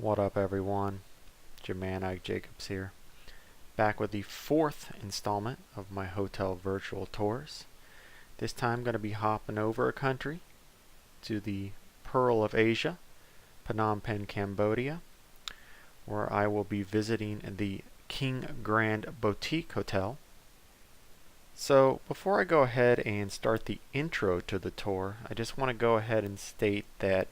What up, everyone? Your man IkeJacobs here, back with the fourth installment of my hotel virtual tours. This time I'm going to be hopping over a country to the Pearl of Asia, Phnom Penh, Cambodia, where I will be visiting the King Grand Boutique Hotel. So before I go ahead and start the intro to the tour, I just want to go ahead and state that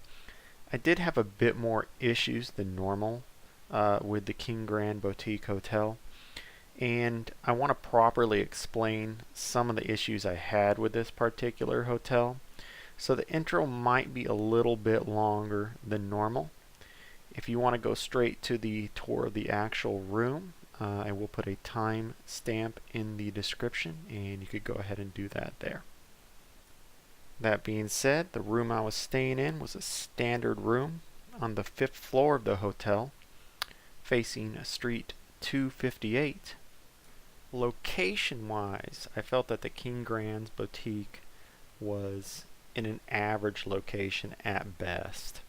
I did have a bit more issues than normal with the King Grand Boutique Hotel, and I want to properly explain some of the issues I had with this particular hotel. So the intro might be a little bit longer than normal. If you want to go straight to the tour of the actual room, I will put a time stamp in the description, and you could go ahead and do that there. That being said, the room I was staying in was a standard room on the 5th floor of the hotel, facing Street 258. Location-wise, I felt that the King Grand's Boutique was in an average location at best.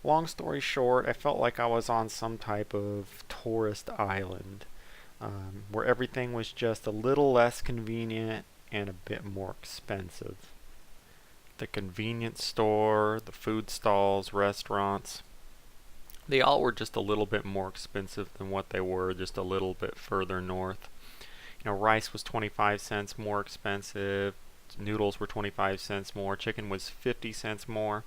Long story short, I felt like I was on some type of tourist island, where everything was just a little less convenient and a bit more expensive. The convenience store, the food stalls, restaurants, they all were just a little bit more expensive than what they were just a little bit further north. Rice was 25 cents more expensive, noodles were 25 cents more, chicken was 50 cents more.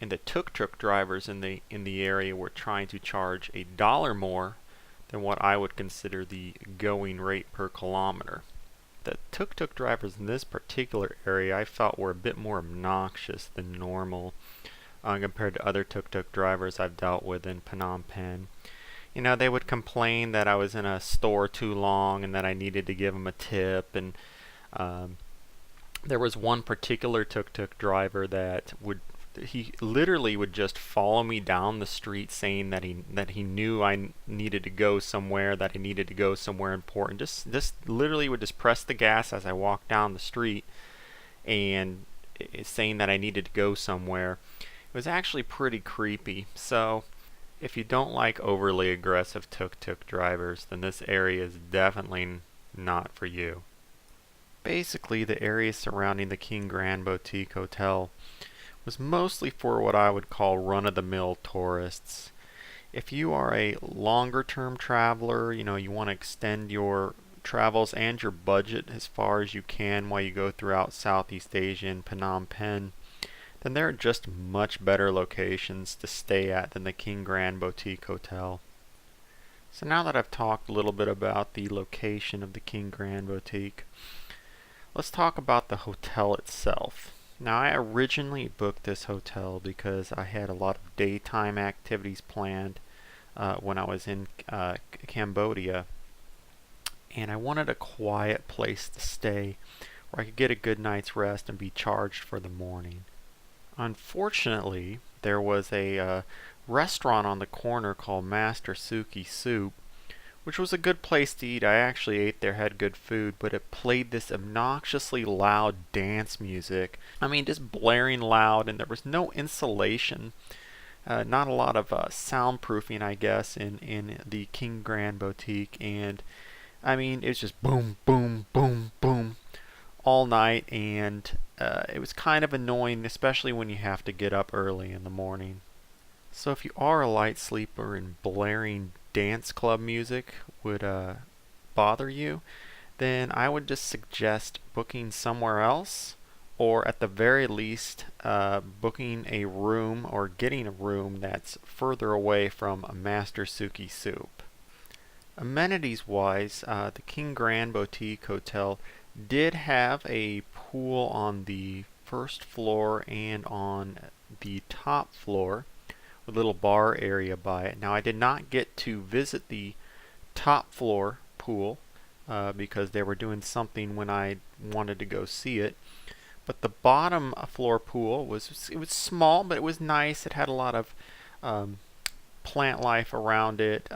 And the tuk-tuk drivers in the area were trying to charge $1 more than what I would consider the going rate per kilometer. The tuk-tuk drivers in this particular area I felt were a bit more obnoxious than normal compared to other tuk-tuk drivers I've dealt with in Phnom Penh. They would complain that I was in a store too long and that I needed to give them a tip, and there was one particular tuk-tuk driver that he literally would just follow me down the street, saying that he knew I needed to go somewhere, that I needed to go somewhere important. Just literally would just press the gas as I walked down the street, and saying that I needed to go somewhere. It was actually pretty creepy. So if you don't like overly aggressive tuk-tuk drivers, then this area is definitely not for you. Basically, the area surrounding the King Grand Boutique Hotel was mostly for what I would call run-of-the-mill tourists. If you are a longer-term traveler, you want to extend your travels and your budget as far as you can while you go throughout Southeast Asia and Phnom Penh, then there are just much better locations to stay at than the King Grand Boutique Hotel. So now that I've talked a little bit about the location of the King Grand Boutique, let's talk about the hotel itself. Now, I originally booked this hotel because I had a lot of daytime activities planned when I was in Cambodia, and I wanted a quiet place to stay where I could get a good night's rest and be charged for the morning. Unfortunately, there was a restaurant on the corner called Master Suki Soup, which was a good place to eat. I actually ate there, had good food, but it played this obnoxiously loud dance music. Just blaring loud, and there was no insulation. Not a lot of soundproofing, I guess, in the King Grand Boutique. And, it was just boom, boom, boom, boom all night, and it was kind of annoying, especially when you have to get up early in the morning. So if you are a light sleeper and blaring dance club music would bother you, then I would just suggest booking somewhere else, or at the very least booking a room or getting a room that's further away from a Master Suki Soup. Amenities wise, the King Grand Boutique Hotel did have a pool on the first floor and on the top floor, a little bar area by it. Now, I did not get to visit the top floor pool because they were doing something when I wanted to go see it. But the bottom floor pool was small, but it was nice. It had a lot of plant life around it.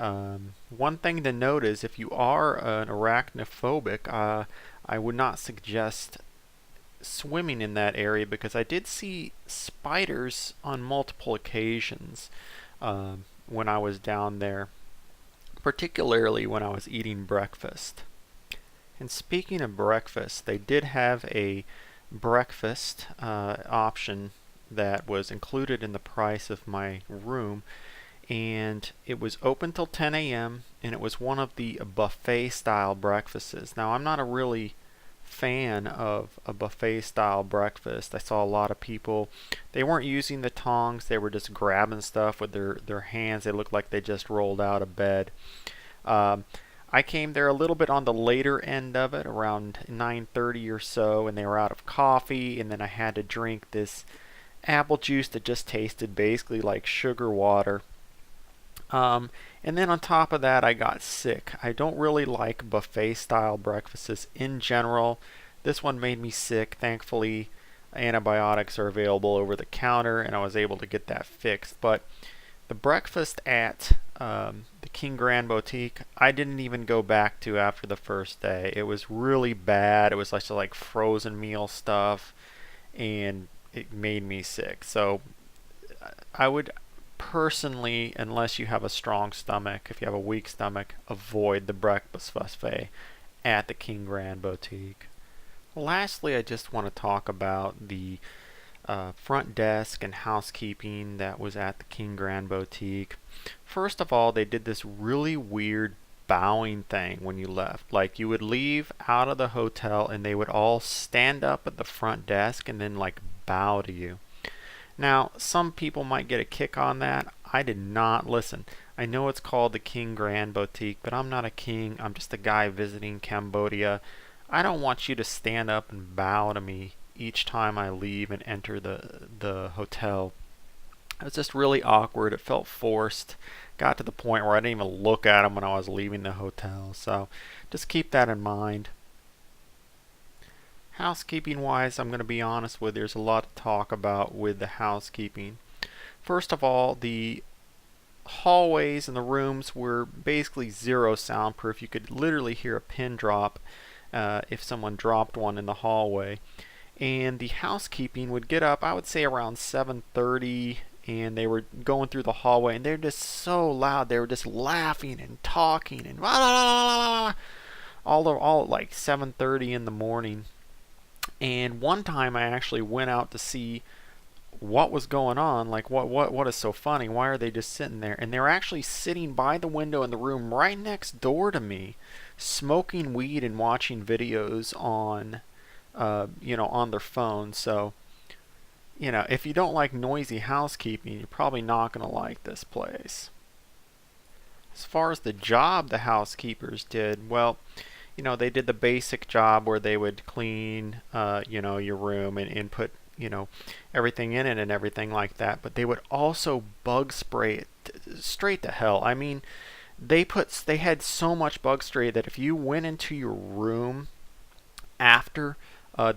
One thing to note is if you are an arachnophobic, I would not suggest swimming in that area because I did see spiders on multiple occasions. when I was down there, particularly when I was eating breakfast. And speaking of breakfast, they did have a breakfast option that was included in the price of my room, and it was open till 10 a.m. and it was one of the buffet style breakfasts. Now, I'm not a really fan of a buffet style breakfast. I saw a lot of people, they weren't using the tongs, they were just grabbing stuff with their hands. They looked like they just rolled out of bed. I came there a little bit on the later end of it, around 9:30 or so, and they were out of coffee, and then I had to drink this apple juice that just tasted basically like sugar water. And then on top of that, I got sick. I don't really like buffet style breakfasts in general. This one made me sick. Thankfully, antibiotics are available over the counter, and I was able to get that fixed. But the breakfast at the King Grand Boutique, I didn't even go back to after the first day. It was really bad. It was like frozen meal stuff, and it made me sick. So I would personally, unless you have a strong stomach, if you have a weak stomach, avoid the breakfast buffet at the King Grand Boutique. Lastly, I just want to talk about the front desk and housekeeping that was at the King Grand Boutique. First of all, they did this really weird bowing thing when you left. Like, you would leave out of the hotel and they would all stand up at the front desk and then like bow to you. Now, some people might get a kick on that. I did not. Listen, I know it's called the King Grand Boutique, but I'm not a king. I'm just a guy visiting Cambodia. I don't want you to stand up and bow to me each time I leave and enter the hotel. It was just really awkward. It felt forced. Got to the point where I didn't even look at them when I was leaving the hotel. So just keep that in mind. Housekeeping wise, I'm going to be honest with you, there's a lot to talk about with the housekeeping. First of all, the hallways and the rooms were basically zero soundproof. You could literally hear a pin drop if someone dropped one in the hallway. And the housekeeping would get up, I would say around 7:30, and they were going through the hallway, and they're just so loud. They were just laughing and talking and all at like 7:30 in the morning. And one time I actually went out to see what was going on, like what is so funny, why are they just sitting there? And they were actually sitting by the window in the room right next door to me, smoking weed and watching videos on on their phone. So if you don't like noisy housekeeping, you're probably not going to like this place. As far as the job the housekeepers did, well, they did the basic job where they would clean your room and put everything in it and everything like that, but they would also bug spray it straight to hell. I mean, they had so much bug spray that if you went into your room after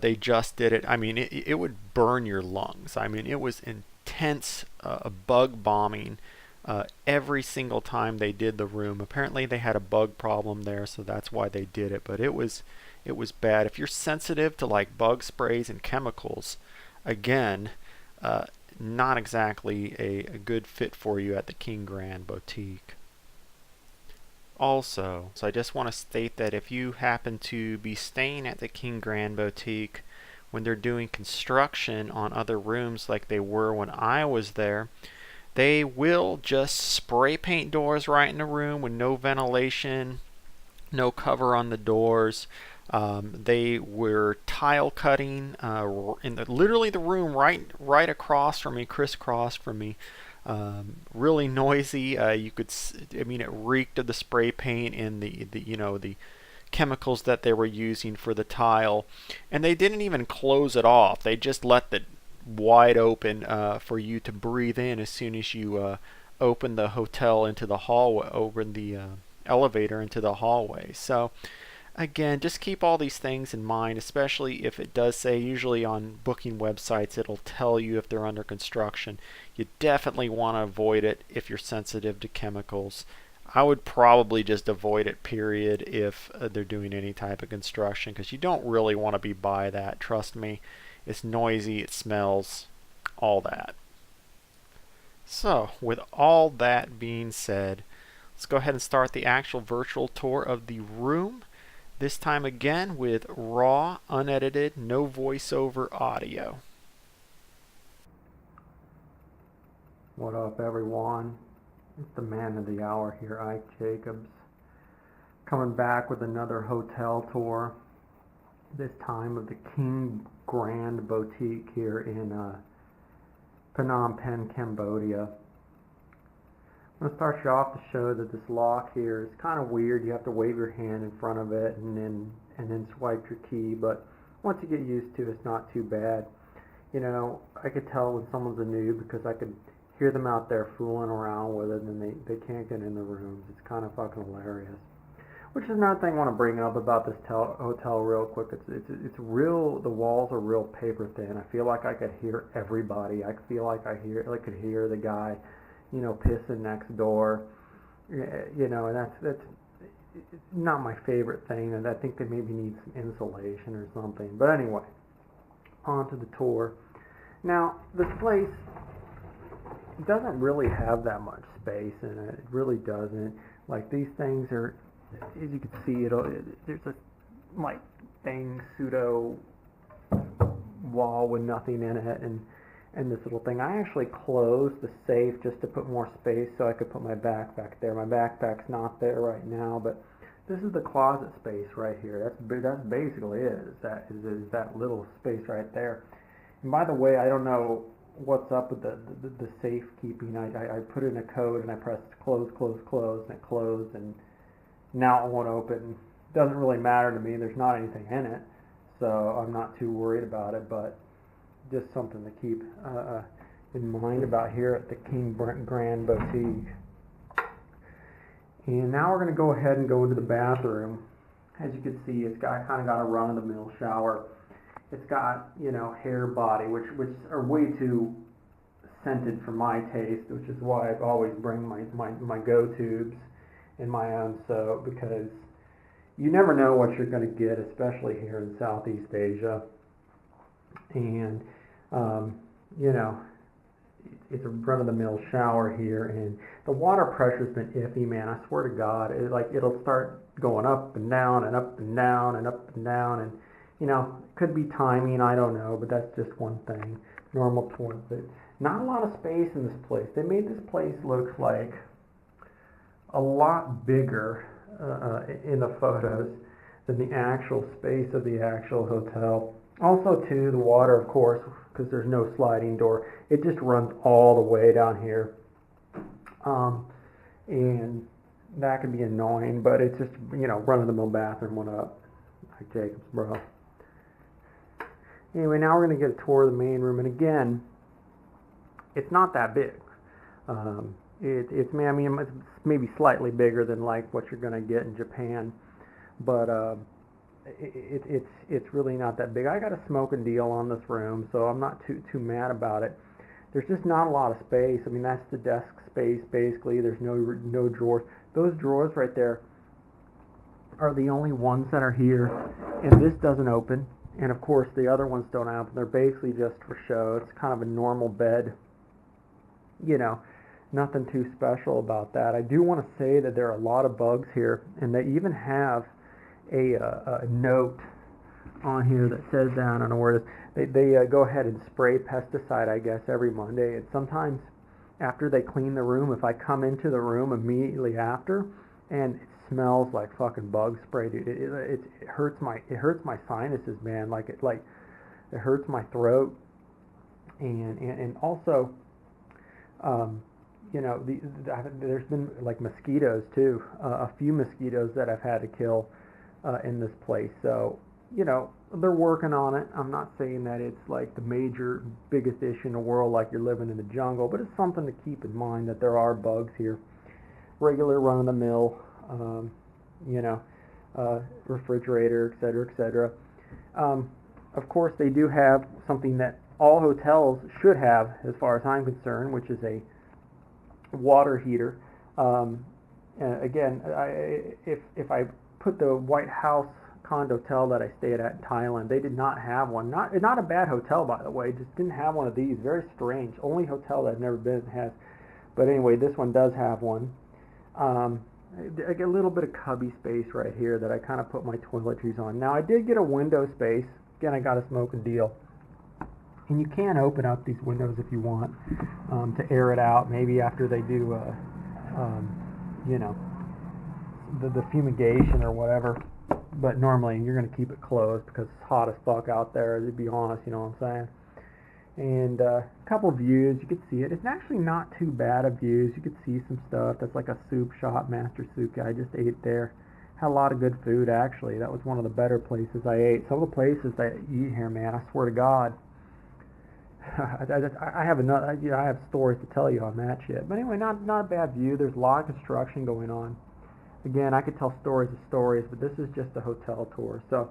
they just did it, I mean, it would burn your lungs. I mean, it was intense bug bombing every single time they did the room. Apparently they had a bug problem there, so that's why they did it, but it was bad. If you're sensitive to like bug sprays and chemicals, again, not exactly a good fit for you at the King Grand Boutique. Also, so I just want to state that if you happen to be staying at the King Grand Boutique when they're doing construction on other rooms like they were when I was there, they will just spray paint doors right in the room with no ventilation, no cover on the doors. They were tile cutting in literally the room right across from me, crisscross from me. Really noisy. It reeked of the spray paint and the chemicals that they were using for the tile, and they didn't even close it off. They just left it wide open for you to breathe in as soon as you open the hotel into the hallway, open the elevator into the hallway. So again, just keep all these things in mind, especially if it does say, usually on booking websites, it'll tell you if they're under construction. You definitely want to avoid it if you're sensitive to chemicals. I would probably just avoid it, period, if they're doing any type of construction, because you don't really want to be by that. Trust me, it's noisy, it smells, all that. So, with all that being said, let's go ahead and start the actual virtual tour of the room. This time again with raw, unedited, no voiceover audio. What up, everyone? It's the man of the hour here, Ike Jacobs, coming back with another hotel tour. This time of the King Grand Boutique here in Phnom Penh, Cambodia. I'm going to start you off to show that this lock here is kind of weird. You have to wave your hand in front of it and then swipe your key, but once you get used to it, it's not too bad. You know, I could tell when someone's a noob because I could hear them out there fooling around with it and they can't get in the rooms. It's kind of fucking hilarious. Which is another thing I want to bring up about this hotel real quick. It's real. The walls are real paper thin. I feel like I could hear everybody. I feel like I could hear the guy, you know, pissing next door. You know, and that's not my favorite thing. And I think they maybe need some insulation or something. But anyway, on to the tour. Now, this place doesn't really have that much space in it. It really doesn't. Like, these things are, as you can see, there's a like pseudo wall with nothing in it, and this little thing. I actually closed the safe just to put more space so I could put my backpack there. My backpack's not there right now, but this is the closet space right here. That's basically it. Is that little space right there. And by the way, I don't know what's up with the safe keeping. I put in a code and I pressed close, and it closed, and now it won't open. Doesn't really matter to me. There's not anything in it, so I'm not too worried about it, but just something to keep in mind about here at the King Grand Boutique. And now we're going to go ahead and go into the bathroom. As you can see, it's kind of got a run-of-the-mill shower. It's got, you know, hair body, which are way too scented for my taste, which is why I always bring my go-tubes and my own soap, because you never know what you're going to get, especially here in Southeast Asia. And you know, it's a run-of-the-mill shower here, and the water pressure's been iffy, man. I swear to God, it'll start going up and down and up and down and up and down, and you know, it could be timing, I don't know, but that's just one thing. Normal toilet. Not a lot of space in this place. They made this place look like a lot bigger in the photos than the actual space of the actual hotel. Also, too, the water, of course, because there's no sliding door, it just runs all the way down here. And that can be annoying, but it's just, you know, run-of-the-mill bathroom went up. Like Jacobs, bro. Anyway, now we're going to get a tour of the main room, and again, it's not that big. It's maybe slightly bigger than like what you're going to get in Japan, but it's really not that big. I got a smoking deal on this room, so I'm not too mad about it. There's just not a lot of space. I mean, that's the desk space basically. There's no drawers. Those drawers right there are the only ones that are here, and this doesn't open. And of course, the other ones don't open. They're basically just for show. It's kind of a normal bed, you know. Nothing too special about that. I do want to say that there are a lot of bugs here, and they even have a note on here that says that, I don't know where it is. They go ahead and spray pesticide, I guess, every Monday. And sometimes after they clean the room, if I come into the room immediately after, and it smells like fucking bug spray, dude, it hurts my sinuses, man. It hurts my throat, and also. You know, there's been like mosquitoes too, a few mosquitoes that I've had to kill in this place. So, you know, they're working on it. I'm not saying that it's like the biggest issue in the world, like you're living in the jungle, but it's something to keep in mind that there are bugs here. Regular run-of-the-mill, you know, refrigerator, etc., etc. Of course, they do have something that all hotels should have, as far as I'm concerned, which is a water heater. Again, if I put the White House condotel that I stayed at in Thailand, they did not have one. Not a bad hotel, by the way, just didn't have one of these. Very strange. Only hotel that I've never been has But anyway, this one does have one. I get a little bit of cubby space right here that I kind of put my toiletries on. Now I did get a window space. Again, I got a smoking deal. And you can open up these windows if you want to air it out. Maybe after they do, you know, the fumigation or whatever. But normally you're going to keep it closed because it's hot as fuck out there, to be honest, you know what I'm saying? And a couple views, you could see it. It's actually not too bad of views. You could see some stuff. That's like a soup shop, Master Soup Guy. I just ate there. Had a lot of good food, actually. That was one of the better places I ate. Some of the places that you eat here, man, I swear to God. I have another, I have stories to tell you on that shit. But anyway, not a bad view. There's a lot of construction going on. Again, I could tell stories of stories, but this is just a hotel tour. So,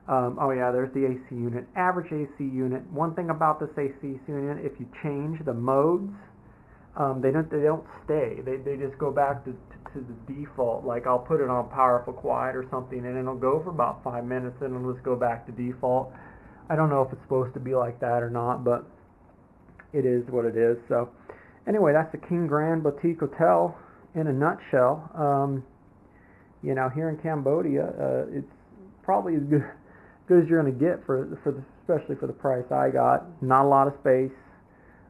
oh yeah, there's the AC unit. Average AC unit. One thing about this AC unit, if you change the modes, they don't stay. They just go back to the default. Like I'll put it on powerful quiet or something, and it'll go for about 5 minutes, and it'll just go back to default. I don't know if it's supposed to be like that or not, but it is what it is. So, anyway, that's the King Grand Boutique Hotel in a nutshell. You know, here in Cambodia, it's probably as good as you're going to get especially for the price I got. Not a lot of space,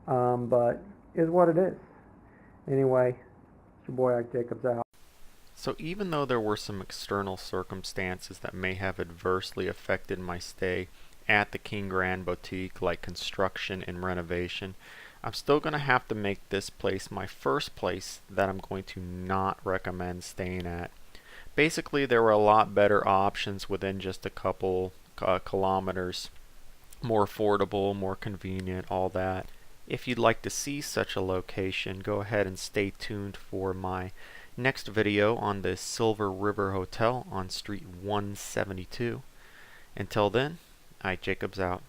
but is what it is. Anyway, it's your boy Ike Jacobs out. So even though there were some external circumstances that may have adversely affected my stay at the King Grand Boutique, like construction and renovation, I'm still going to have to make this place my first place that I'm going to not recommend staying at. Basically, there were a lot better options within just a couple kilometers. More affordable, more convenient, all that. If you'd like to see such a location, go ahead and stay tuned for my next video on the Silver River Hotel on Street 172. Until then, IkeJacobs out.